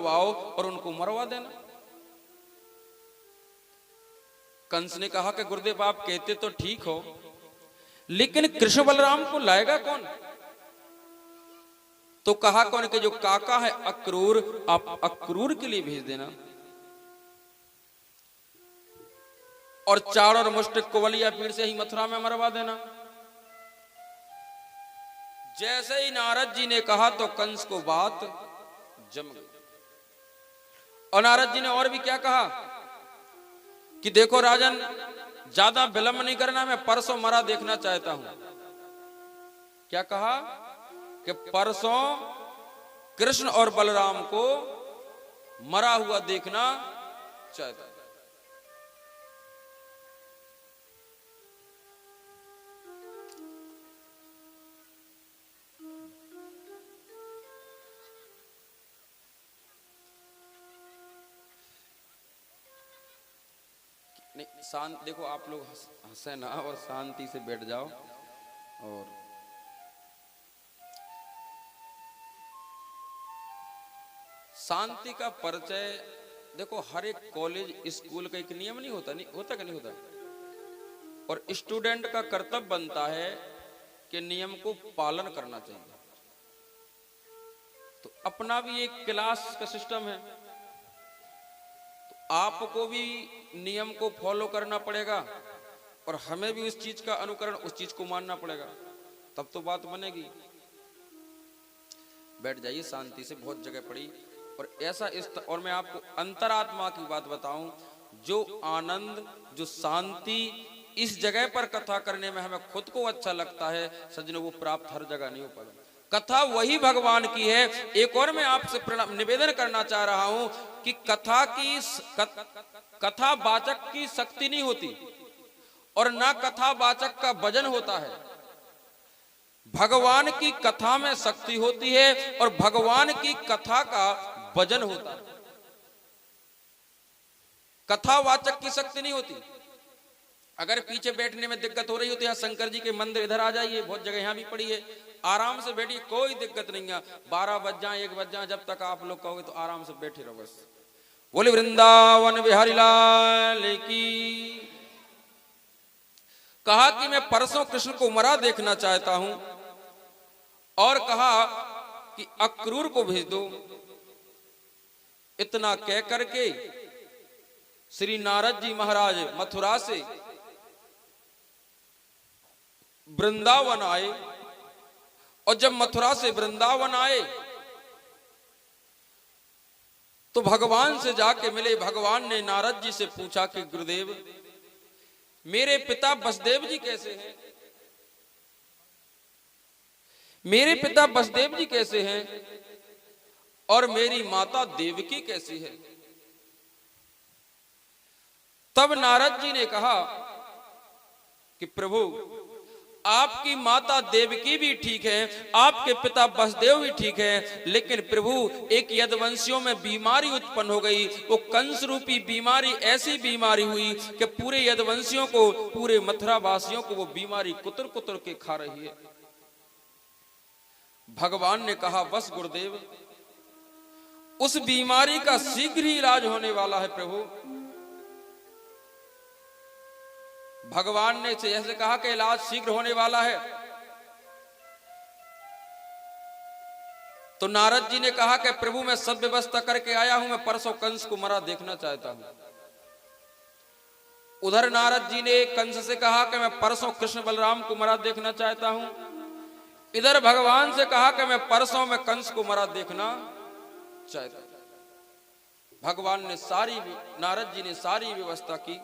रुकवाओ और उनको मरवा देना। कंस ने कहा कि गुरुदेव आप कहते तो ठीक हो, लेकिन कृष्ण बलराम को लाएगा कौन? तो कहा कौन कि जो काका है अक्रूर, आप अक्रूर के लिए भेज देना और चार और मुष्ट कुवलिया पीड़ से ही मथुरा में मरवा देना। जैसे ही नारद जी ने कहा तो कंस को बात जम गई। और नारद जी ने और भी क्या कहा कि देखो राजन, ज्यादा विलंब नहीं करना, मैं परसों मरा देखना चाहता हूं। क्या कहा कि परसों कृष्ण और बलराम को मरा हुआ देखना चाहता। नहीं, शांत देखो, आप लोग हंसे ना और शांति से बैठ जाओ। और शांति का परिचय देखो, हर एक कॉलेज स्कूल का एक नियम नहीं होता, नहीं होता कि नहीं होता। और स्टूडेंट का कर्तव्य बनता है कि नियम को पालन करना चाहिए। तो अपना भी एक क्लास का सिस्टम है, तो आपको भी नियम को फॉलो करना पड़ेगा और हमें भी उस चीज का अनुकरण, उस चीज को मानना पड़ेगा, तब तो बात बनेगी। बैठ जाइए शांति से, बहुत जगह पड़ी। और ऐसा और मैं आपको अंतरात्मा की बात बताऊं, जो आनंद, जो शांति इस जगह पर कथा करने में हमें खुद को अच्छा लगता है सज्जनों, वो प्राप्त हर जगह नहीं हो पाता। कथा वही भगवान की है। एक और मैं आपसे निवेदन करना चाह रहा हूं कि कथावाचक की शक्ति नहीं होती और ना कथावाचक का वजन होता है। भगवान की कथा में शक्ति होती है और भगवान की कथा का वजन होता है। कथावाचक की शक्ति नहीं होती। अगर पीछे बैठने में दिक्कत हो रही होती है, शंकर जी के मंदिर इधर आ जाइए, बहुत जगह यहां भी पड़ी है, आराम से बैठिए, कोई दिक्कत नहीं है। 12 बज जाए, 1 बज जाए, जब तक आप लोग कहोगे तो आराम से बैठे रहो बस। बोले वृंदावन बिहारी लाल की। कहा कि मैं परसों कृष्ण को मरा देखना चाहता हूं और कहा कि अक्रूर को भेज दो। इतना कह करके श्री नारद जी महाराज मथुरा से वृंदावन आए। और जब मथुरा से वृंदावन आए तो भगवान से जाके मिले। भगवान ने नारद जी से पूछा कि गुरुदेव, मेरे पिता वसुदेव जी कैसे हैं? मेरे पिता वसुदेव जी कैसे हैं और मेरी माता देवकी कैसी है? तब नारद जी ने कहा कि प्रभु, आपकी माता देवकी भी ठीक है, आपके पिता वसुदेव भी ठीक है, लेकिन प्रभु एक यदुवंशियों में बीमारी उत्पन्न हो गई। वो कंस रूपी बीमारी ऐसी बीमारी हुई कि पूरे यदुवंशियों को, पूरे मथुरा वासियों को वो बीमारी कुतर कुतर के खा रही है। भगवान ने कहा, बस गुरुदेव, उस बीमारी का शीघ्र ही इलाज होने वाला है प्रभु। भगवान ने ऐसे कहा कि इलाज शीघ्र होने वाला है। तो नारद जी ने कहा कि प्रभु मैं सब व्यवस्था करके आया हूं, मैं परसों कंस को मरा देखना चाहता हूं। उधर नारद जी ने कंस से कहा कि मैं परसों कृष्ण बलराम को मरा देखना चाहता हूं। इधर भगवान से कहा कि मैं परसों में कंस को मरा देखना चाहता हूं। भगवान ने नारद जी ने सारी व्यवस्था की।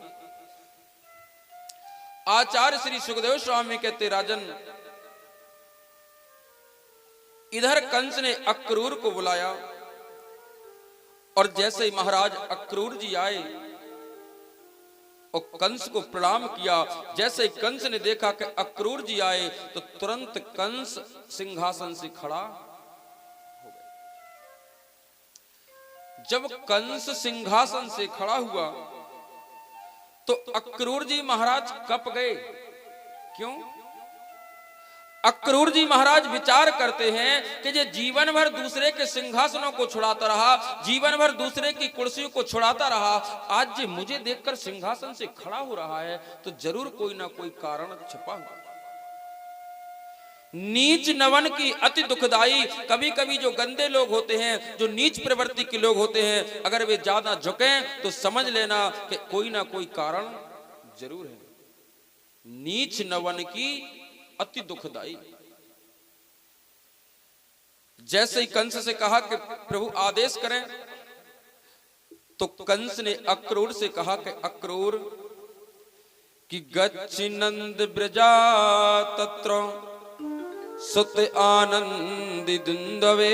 आचार्य श्री सुखदेव स्वामी कहते, राजन, इधर कंस ने अक्रूर को बुलाया और जैसे ही महाराज अक्रूर जी आए और कंस को प्रणाम किया, जैसे ही कंस ने देखा कि अक्रूर जी आए तो तुरंत कंस सिंहासन से खड़ा हो गया। जब कंस सिंहासन से खड़ा हुआ तो अक्रूर जी महाराज कप गए। क्यों? अक्रूर जी महाराज विचार करते हैं कि ये जीवन भर दूसरे के सिंहासनों को छुड़ाता रहा, जीवन भर दूसरे की कुर्सियों को छुड़ाता रहा, आज ये मुझे देखकर सिंहासन से खड़ा हो रहा है तो जरूर कोई ना कोई कारण छुपा हुआ। नीच नवन की अति दुखदाई, कभी कभी जो गंदे लोग होते हैं, जो नीच प्रवृत्ति के लोग होते हैं, अगर वे ज्यादा झुकें तो समझ लेना कि कोई ना कोई कारण जरूर है। नीच नवन की अति दुखदाई। जैसे ही कंस से कहा कि प्रभु आदेश करें, तो कंस ने अक्रूर से कहा कि अक्रूर कि गच्छ नंद ब्रजा तत्र सुत आनंदि दुंदवे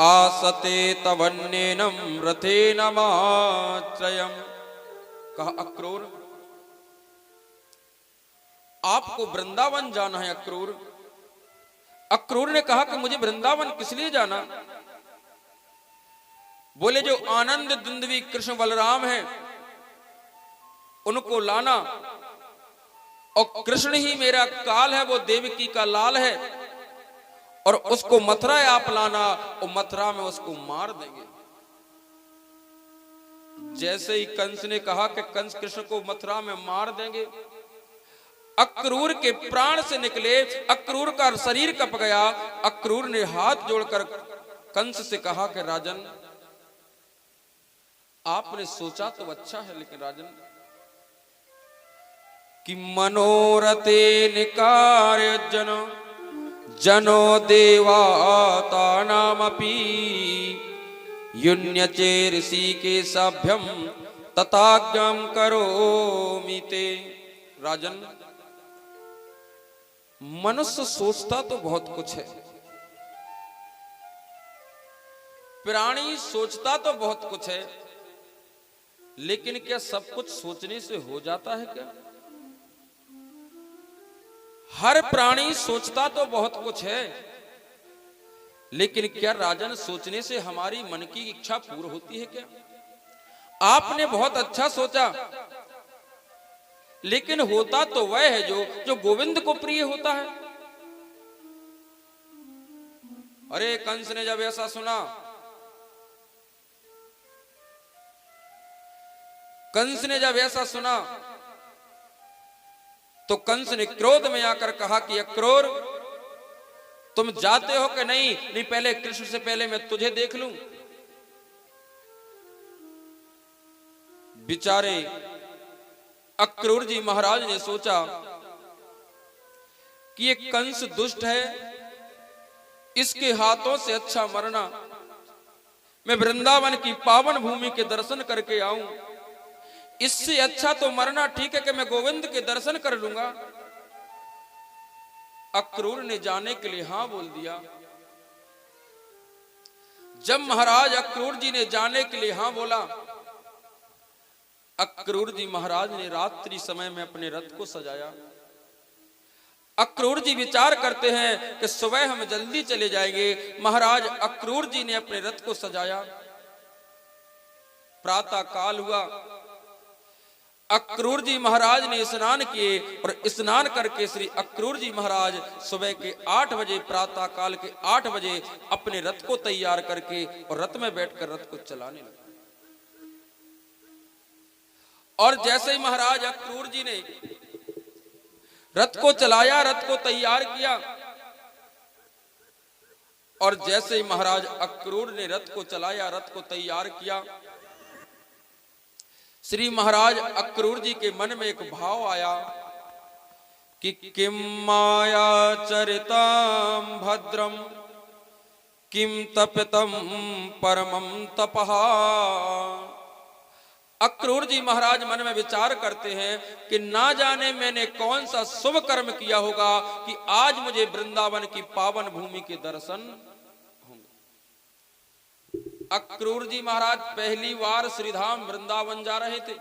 आसते तवन्नेनम रथेन मात्रयम्। कहा अक्रूर आपको वृंदावन जाना है। अक्रूर ने कहा कि मुझे वृंदावन किस लिए जाना? बोले जो आनंद दुंदवी कृष्ण बलराम हैं उनको लाना, और कृष्ण ही मेरा काल है, वो देवकी का लाल है, और उसको मथुरा आप लाना और मथुरा में उसको मार देंगे। जैसे ही कंस ने कहा कि कंस कृष्ण को मथुरा में मार देंगे, अक्रूर के प्राण से निकले, अक्रूर का शरीर कप गया। अक्रूर ने हाथ जोड़कर कंस से कहा कि राजन आपने सोचा तो अच्छा है, लेकिन राजन कि मनोरथे निकार्य जनो देवाता नामपि युन्यचे ऋषि के सभ्यम तथाज्ञां करोमि ते। राजन मनुष्य सोचता तो बहुत कुछ है, प्राणी सोचता तो बहुत कुछ है, लेकिन क्या सब कुछ सोचने से हो जाता है क्या? हर प्राणी सोचता तो बहुत कुछ है, लेकिन क्या राजन सोचने से हमारी मन की इच्छा पूर्ण होती है क्या? आपने बहुत अच्छा सोचा, लेकिन होता तो वह है जो गोविंद को प्रिय होता है। अरे कंस ने जब ऐसा सुना, तो कंस ने क्रोध में आकर कहा कि अक्रूर तुम जाते हो कि नहीं? नहीं, पहले कृष्ण से पहले मैं तुझे देख लूं। बेचारे अक्रूर जी महाराज ने सोचा कि ये कंस दुष्ट है, इसके हाथों से अच्छा मरना, मैं वृंदावन की पावन भूमि के दर्शन करके आऊं, इससे अच्छा तो मरना ठीक है कि मैं गोविंद के दर्शन कर लूंगा। अक्रूर ने जाने के लिए हां बोल दिया। जब महाराज अक्रूर जी ने जाने के लिए हां बोला, अक्रूर जी महाराज ने रात्रि समय में अपने रथ को सजाया। अक्रूर जी विचार करते हैं कि सुबह हम जल्दी चले जाएंगे। महाराज अक्रूर जी ने अपने रथ को सजाया। प्रातः काल हुआ, अक्रूर जी महाराज ने स्नान किए, और स्नान करके श्री अक्रूर जी महाराज सुबह के 8 बजे, प्रातः काल के 8 बजे अपने रथ को तैयार करके और रथ में बैठकर रथ को चलाने लगे। और जैसे ही महाराज अक्रूर जी ने रथ को चलाया, रथ को तैयार किया, और जैसे ही महाराज अक्रूर ने रथ को चलाया, रथ को तैयार किया, श्री महाराज अक्रूर जी के मन में एक भाव आया कि किम माया चरितम भद्रम किम तपितम परमम तपः। अक्रूर जी महाराज मन में विचार करते हैं कि ना जाने मैंने कौन सा शुभ कर्म किया होगा कि आज मुझे वृंदावन की पावन भूमि के दर्शन होंगे। अक्रूर जी महाराज पहली बार श्रीधाम वृंदावन जा रहे थे,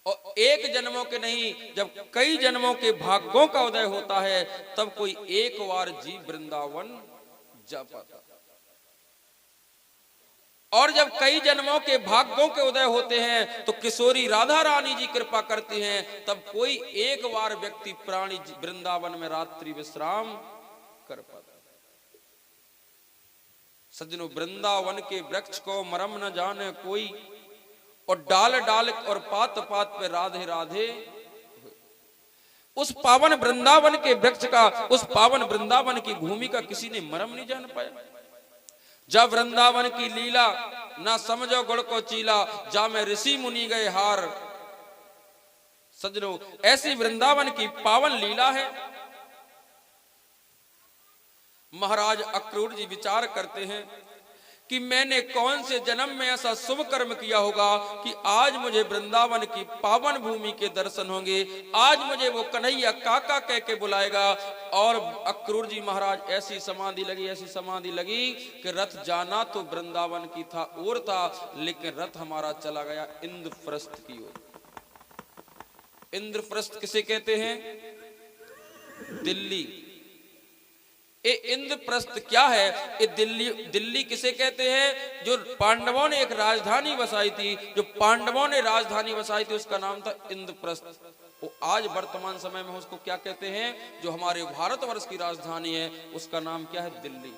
और एक जन्मों के नहीं, जब कई जन्मों के भाग्यों का उदय होता है तब कोई एक बार जी वृंदावन जा पाता। और जब कई जन्मों के भाग्यों के उदय होते हैं तो किशोरी राधा रानी जी कृपा करती हैं, तब कोई एक बार व्यक्ति प्राणी वृंदावन में रात्रि विश्राम कर पाता। सज्जनों, वृंदावन के वृक्ष को मरम न जाने कोई, और डाल डाल और पात पात पे राधे राधे। उस पावन वृंदावन के वृक्ष का, उस पावन वृंदावन की भूमि का किसी ने मरम नहीं जान पाया। जब वृंदावन की लीला ना समझो गुड़ को चीला, जा में ऋषि मुनि गए हार। सज्जनों, ऐसी वृंदावन की पावन लीला है। महाराज अक्रूर जी विचार करते हैं कि मैंने कौन से जन्म में ऐसा शुभ कर्म किया होगा कि आज मुझे वृंदावन की पावन भूमि के दर्शन होंगे, आज मुझे वो कन्हैया काका कह के बुलाएगा। और अक्रूर जी महाराज ऐसी समाधि लगी, ऐसी समाधि लगी कि रथ जाना तो वृंदावन की था और था, लेकिन रथ हमारा चला गया इंद्रप्रस्थ की ओर। इंद्रप्रस्थ किसे कहते हैं? दिल्ली। ये इंद्रप्रस्थ क्या है? ये दिल्ली किसे कहते हैं? जो पांडवों ने एक राजधानी बसाई थी, जो पांडवों ने राजधानी बसाई थी, उसका नाम था इंद्रप्रस्थ। वो आज वर्तमान समय में उसको क्या कहते हैं? जो हमारे भारतवर्ष की राजधानी है उसका नाम क्या है? दिल्ली।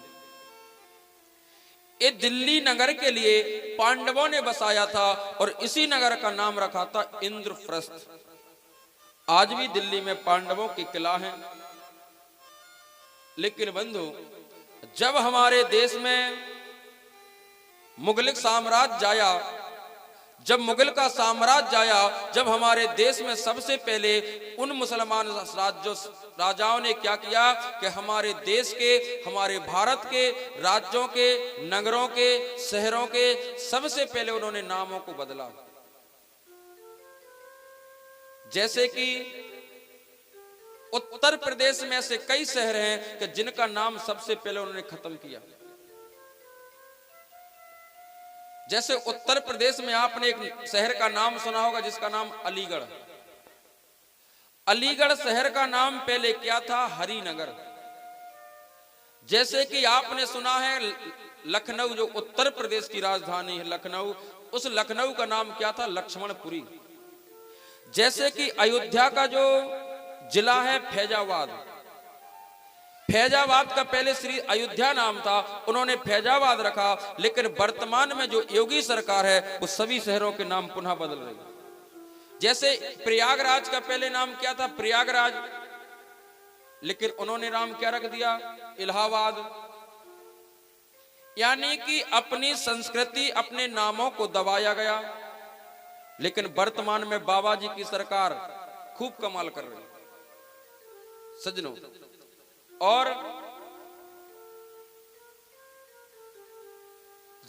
ये दिल्ली नगर के लिए पांडवों ने बसाया था और इसी नगर का नाम रखा था इंद्रप्रस्थ। आज भी दिल्ली में पांडवों की किला है। लेकिन बंधु, जब हमारे देश में मुगलिक साम्राज्य आया, जब मुगल का साम्राज्य आया, जब हमारे देश में सबसे पहले उन मुसलमान राजाओं ने क्या किया कि हमारे देश के, हमारे भारत के राज्यों के, नगरों के, शहरों के सबसे पहले उन्होंने नामों को बदला। जैसे कि उत्तर प्रदेश में ऐसे कई शहर हैं कि जिनका नाम सबसे पहले उन्होंने खत्म किया। जैसे उत्तर प्रदेश में आपने एक शहर का नाम सुना होगा जिसका नाम अलीगढ़। अलीगढ़ शहर का नाम पहले क्या था? हरिनगर। जैसे कि आपने सुना है लखनऊ, जो उत्तर प्रदेश की राजधानी है लखनऊ, उस लखनऊ का नाम क्या था? लक्ष्मणपुरी। जैसे कि अयोध्या का जो जिला है फैजाबाद, फैजाबाद का पहले श्री अयोध्या नाम था, उन्होंने फैजाबाद रखा। लेकिन वर्तमान में जो योगी सरकार है वो सभी शहरों के नाम पुनः बदल रही है। जैसे प्रयागराज का पहले नाम क्या था? प्रयागराज, लेकिन उन्होंने नाम क्या रख दिया? इलाहाबाद। यानी कि अपनी संस्कृति, अपने नामों को दबाया गया। लेकिन वर्तमान में बाबा जी की सरकार खूब कमाल कर रही है सज्जनों। और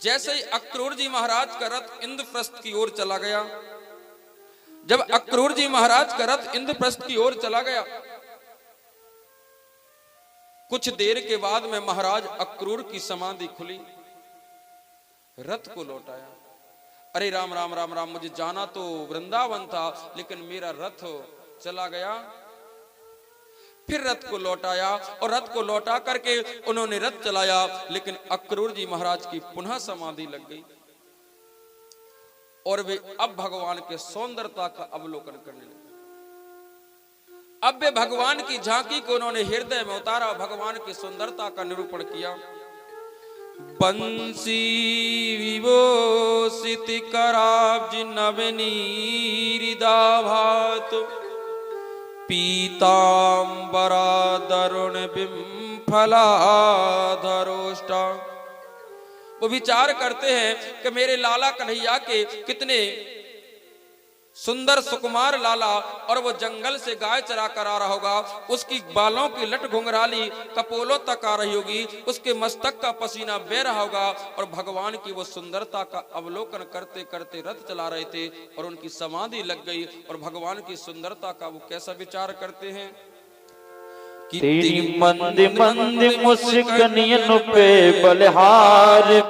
जैसे ही अक्रूर जी महाराज का रथ इंद्रप्रस्थ की ओर चला गया, जब अक्रूर जी महाराज का रथ इंद्रप्रस्थ की ओर चला गया, कुछ देर के बाद में महाराज अक्रूर की समाधि खुली, रथ को लौटाया। अरे राम राम राम राम, मुझे जाना तो वृंदावन था लेकिन मेरा रथ चला गया। फिर रथ को लौटाया और रथ को लौटा करके उन्होंने रथ चलाया, लेकिन अक्रूर जी महाराज की पुनः समाधि लग गई और वे अब भगवान के सौंदर्यता का अवलोकन करने लगे। अब वे भगवान की झांकी को उन्होंने हृदय में उतारा, भगवान की सुंदरता का निरूपण किया। बंसी विभूषित कराब्ज नवनीरिदा भात, पीतांबरा दरुण बिंफलाधरोष्टा। वो विचार करते हैं कि मेरे लाला कन्हैया के कितने सुंदर सुकुमार लाला, और वो जंगल से गाय चरा कर आ रहा होगा, उसकी बालों की लट घुंघराली कपोलों तक आ रही होगी, उसके मस्तक का पसीना बह रहा होगा, और भगवान की वो सुंदरता का अवलोकन करते करते रथ चला रहे थे और उनकी समाधि लग गई। और भगवान की सुंदरता का वो कैसा विचार करते हैं कि तेरी मंद मंद मुस्कानियन पे बलिहार